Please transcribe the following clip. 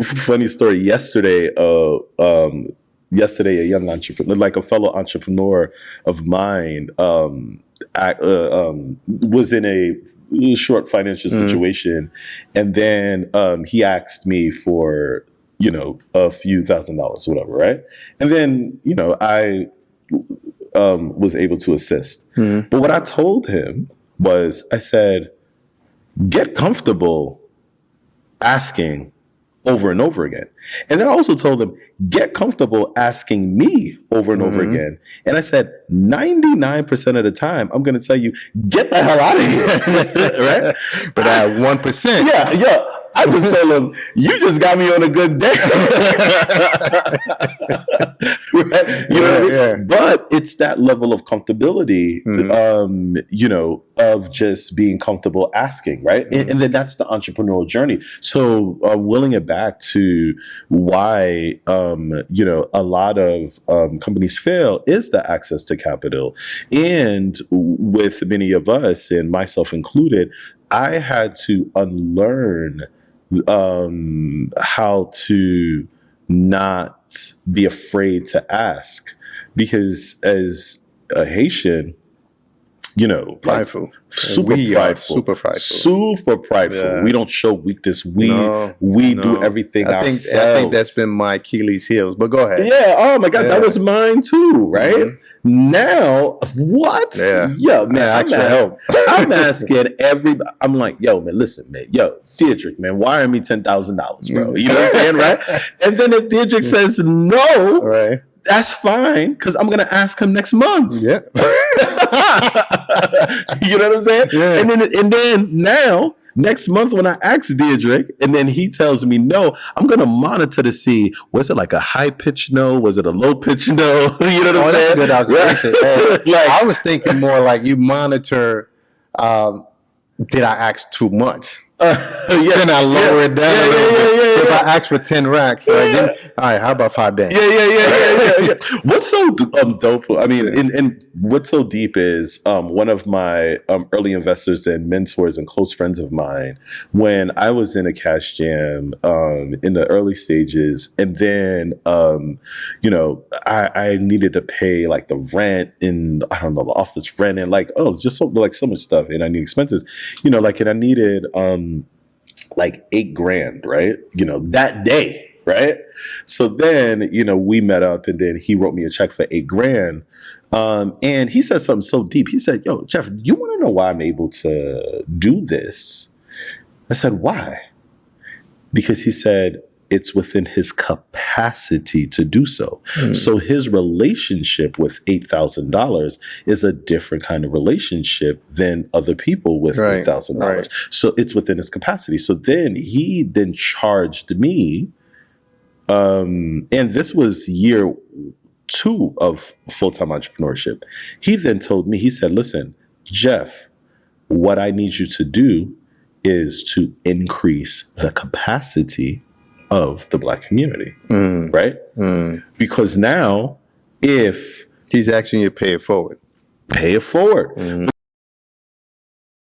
funny story. Yesterday, a young entrepreneur, like a fellow entrepreneur of mine, was in a short financial situation, and then he asked me for a few $1,000s, whatever, right? And then I was able to assist. But what I told him was, I said, get comfortable asking over and over again. And then I also told him, get comfortable asking me over and over again. And I said, 99% of the time, I'm going to tell you, get the hell out of here. Right? But at 1%. Yeah. I just told him, you just got me on a good day. Right? You know what I mean? But it's that level of comfortability, of just being comfortable asking, right? And then that's the entrepreneurial journey. So willing it back to why, a lot of companies fail is the access to capital. And with many of us, and myself included, I had to unlearn how to not be afraid to ask, because as a Haitian, prideful, super prideful. Yeah. We don't show weakness. We do everything ourselves. I think that's been my Achilles heels. But go ahead. Yeah. Oh my God, that was mine too. Right. Now, what? Yo, man, I'm asking everybody. I'm like, yo, man, listen, man, Deirdre, man, wire me $10,000, bro. You know what I'm saying, right? And then if Deirdre says no, right, that's fine, because I'm gonna ask him next month. Yeah. You know what I'm saying? Yeah. And then now, next month when I ask Deirdre, and then he tells me no, I'm gonna monitor to see, was it like a high pitch no? Was it a low pitch no? You know what I'm saying? That's a good observation. Hey, I was thinking more like you monitor. Did I ask too much? Then I lower it down a little bit. So if I ask for 10 racks, all right, how about 5 bands? Yeah. What's so dope? I mean, and what's so deep is one of my early investors and mentors and close friends of mine, when I was in a cash jam in the early stages, and then I needed to pay like the rent and the office rent and just so much stuff, and I need expenses, and I needed like $8,000, right? That day, right? So then, we met up, and then he wrote me a check for $8,000. And he said something so deep. He said, yo, Jeff, you want to know why I'm able to do this? I said, why? Because he said, it's within his capacity to do so. So his relationship with $8,000 is a different kind of relationship than other people with $8,000. Right. So it's within his capacity. So then he charged me, and this was year 2 of full-time entrepreneurship. He then told me, he said, listen, Jeff, what I need you to do is to increase the capacity of the Black community, right? Because now, if he's asking you to pay it forward.